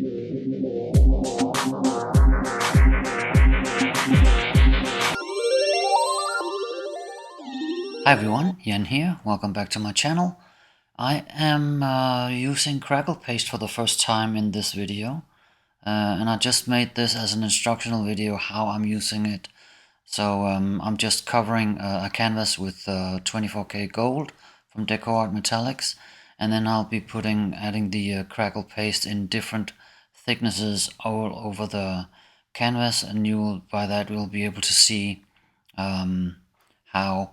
Hi everyone, Yen here, welcome back to my channel. I am using Crackle paste for the first time in this video, and I just made this as an instructional video how I'm using it. So I'm just covering a canvas with 24K gold from DecoArt Metallics, and then I'll be adding the Crackle paste in different thicknesses all over the canvas, and by that we'll be able to see how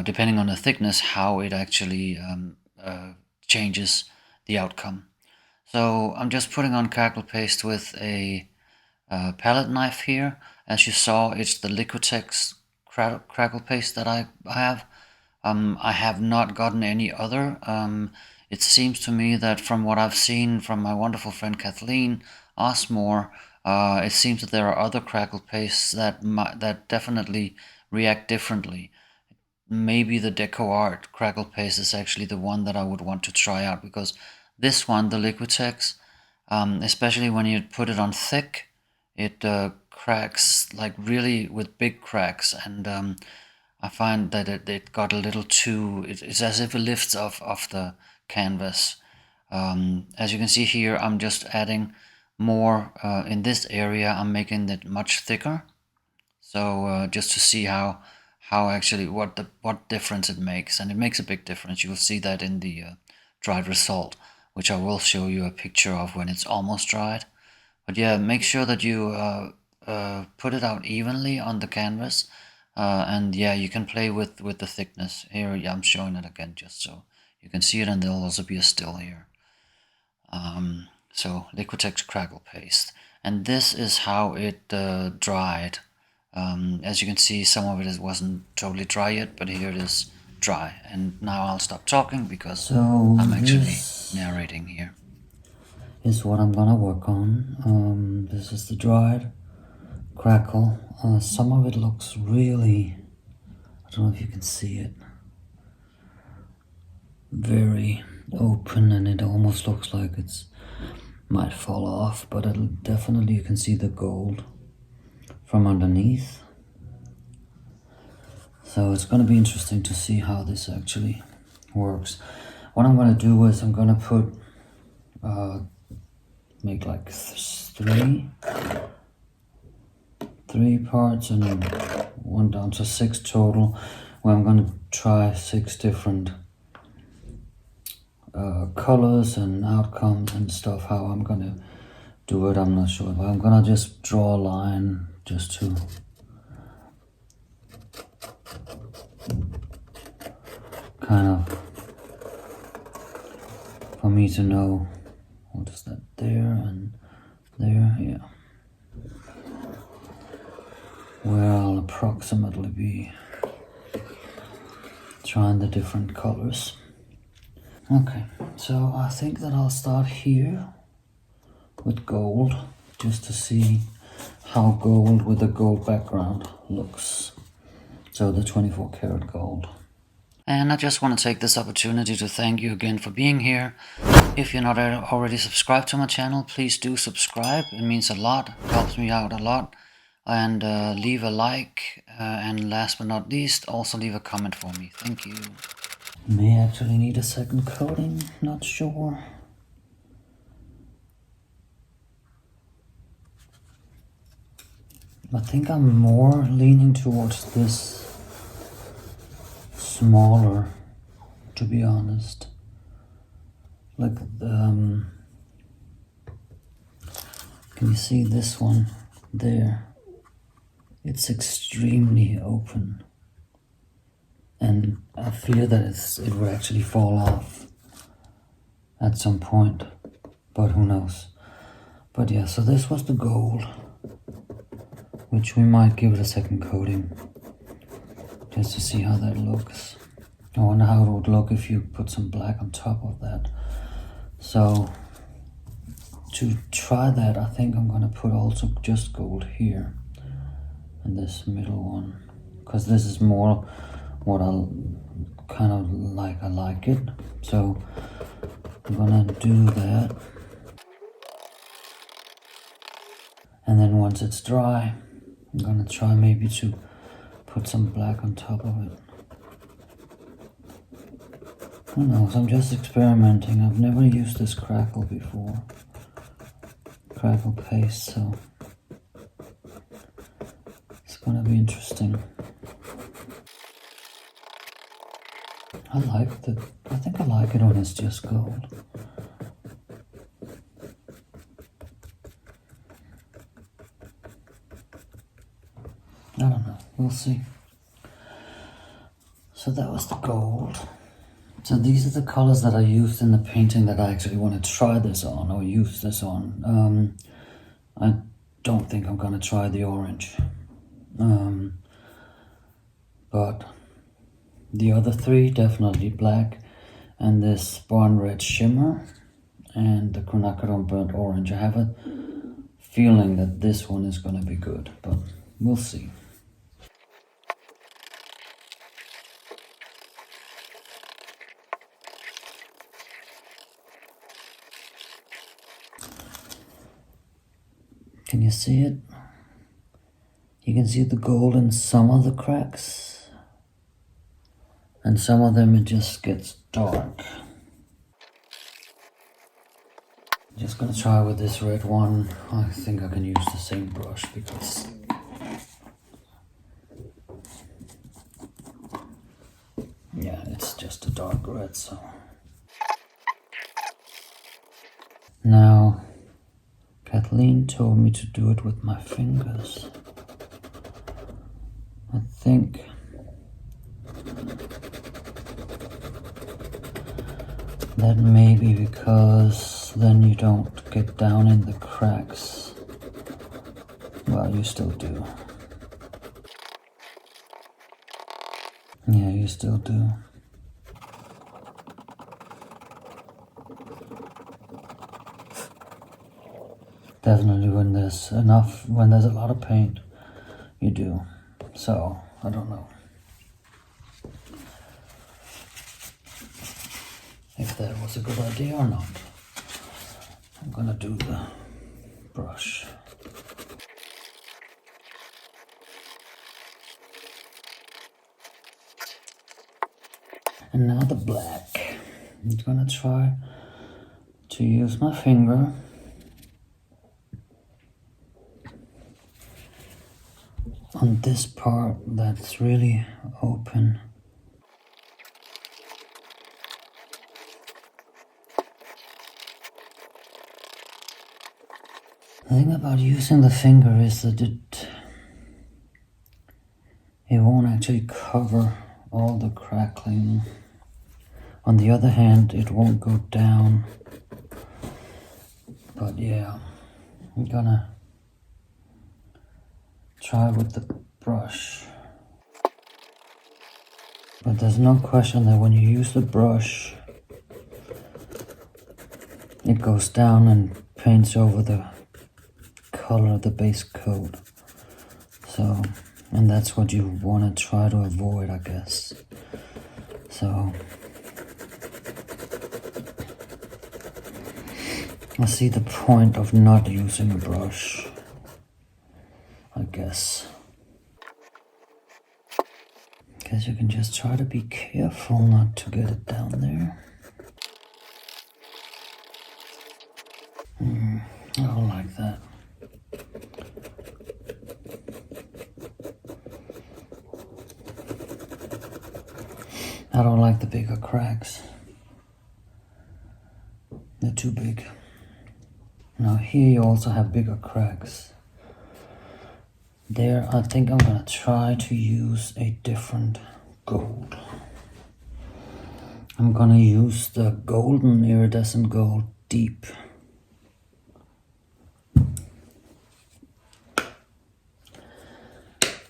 depending on the thickness, how it actually changes the outcome. So I'm just putting on Crackle paste with a palette knife here. As you saw, it's the Liquitex Crackle paste that I have. I have not gotten any other. It seems to me that from what I've seen from my wonderful friend Kathleen Osmore, it seems that there are other Crackle pastes that definitely react differently. Maybe the DecoArt Crackle paste is actually the one that I would want to try out, because this one, the Liquitex, especially when you put it on thick, it cracks like really with big cracks, and I find that it got a little too, it's as if it lifts off the canvas. As you can see here, I'm just adding more in this area. I'm making it much thicker, so just to see how actually what difference it makes, and it makes a big difference. You will see that in the dried result, which I will show you a picture of when it's almost dried. But yeah, make sure that you put it out evenly on the canvas, and yeah, you can play with the thickness. Here I'm showing it again just so you can see it, and there'll also be a still here. So Liquitex Crackle paste, and this is how it dried. As you can see, some of it wasn't totally dry yet, but here it is dry. And now I'll stop talking because I'm actually narrating here. Is what I'm gonna work on. This is the dried Crackle. Some of it looks really, I don't know if you can see it, very open, and it almost looks like it's might fall off, but it'll definitely, you can see the gold from underneath. So it's going to be interesting to see how this actually works. What I'm going to do is I'm going to put make like three parts, and one down to 6 total, where I'm going to try 6 different colors and outcomes and stuff. How I'm going to do it, I'm not sure, but I'm going to just draw a line just to kind of, for me to know what is that there and there, yeah, where I'll approximately be trying the different colors. Okay, so I think that I'll start here with gold, just to see how gold with a gold background looks. So the 24 karat gold. And I just want to take this opportunity to thank you again for being here. If you're not already subscribed to my channel, please do subscribe. It means a lot, it helps me out a lot. And leave a like, and last but not least, also leave a comment for me. Thank you. May actually need a second coating, not sure. I think I'm more leaning towards this smaller, to be honest. Like, can you see this one there? It's extremely open, and I fear that it would actually fall off at some point, but who knows. But yeah, so this was the gold, which we might give it a second coating, just to see how that looks. I wonder how it would look if you put some black on top of that. So to try that, I think I'm gonna put also just gold here in this middle one, because this is more what I kind of like. I like it, so I'm gonna do that. once it's dry, I'm gonna try maybe to put some black on top of it. Who knows, I'm just experimenting. I've never used this Crackle before. Crackle paste, so it's gonna be interesting. I think I like it when it's just gold. I don't know, we'll see. So that was the gold. So these are the colors that I used in the painting that I actually want to try this on, or use this on. I don't think I'm gonna try the orange. But the other three, definitely black, and this barn red shimmer, and the quinacridone burnt orange. I have a feeling that this one is gonna be good, but we'll see. Can you see it? You can see the gold in some of the cracks, and some of them it just gets dark. Just gonna try with this red one. I think I can use the same brush because yeah, it's just a dark red. So now Kathleen told me to do it with my fingers. I think that may be because then you don't get down in the cracks. Well, you still do. Yeah, you still do. Definitely when there's a lot of paint, you do. So, I don't know if that was a good idea or not. I'm gonna do the brush. And now the black. I'm gonna try to use my finger on this part that's really open. The thing about using the finger is that it won't actually cover all the crackling. On the other hand, it won't go down. But yeah, I'm gonna try with the brush. But there's no question that when you use the brush, it goes down and paints over the color of the base coat. So, and that's what you want to try to avoid, I guess. So, I see the point of not using a brush, I guess. Because you can just try to be careful not to get it down there. I don't like that. I don't like the bigger cracks. They're too big. Now here you also have bigger cracks. There, I think I'm gonna try to use a different gold. I'm gonna use the golden iridescent gold deep.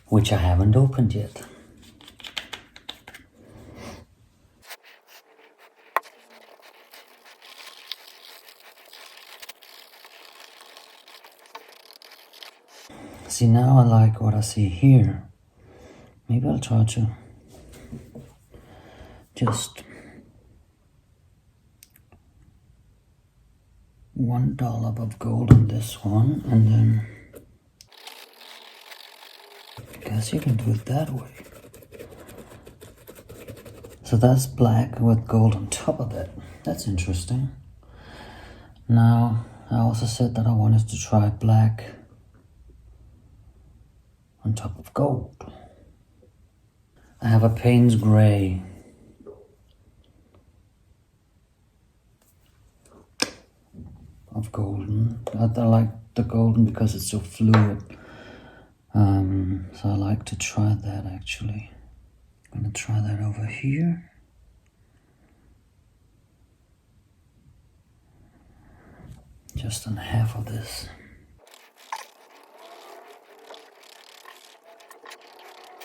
Which I haven't opened yet. See, now I like what I see here. Maybe I'll try to just $1 of gold on this one, and then guess you can do it that way. So that's black with gold on top of it. That's interesting. Now, I also said that I wanted to try black on top of gold. I have a Payne's Gray. Of golden. I like the golden because it's so fluid. So I like to try that actually. I'm gonna try that over here. Just on half of this.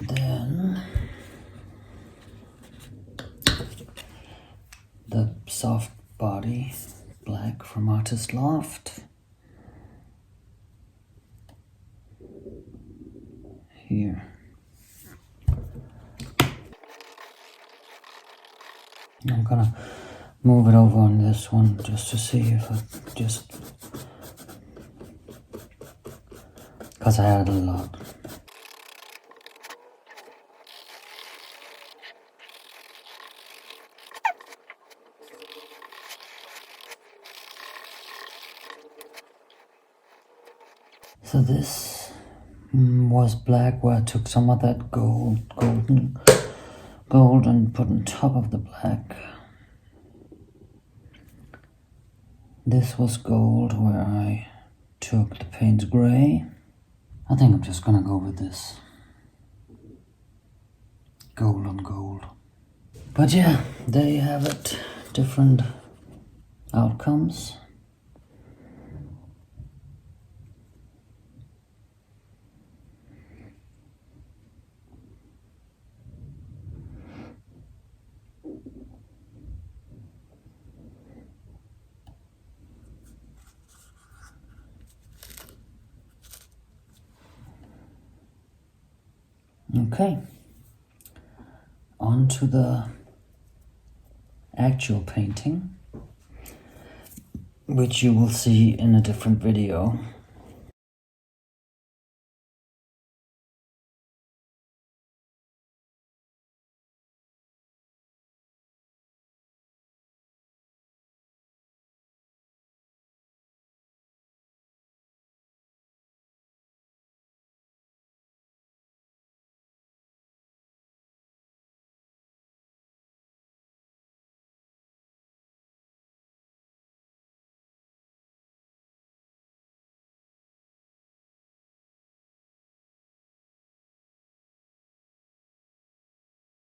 Then the soft body black from Artist Loft. Here. I'm gonna move it over on this one just to see if I because I had a lot. So this was black, where I took some of that gold and put on top of the black. This was gold, where I took the Payne's Gray. I think I'm just gonna go with this. Gold on gold. But yeah, there you have it. Different outcomes. Okay, on to the actual painting, which you will see in a different video.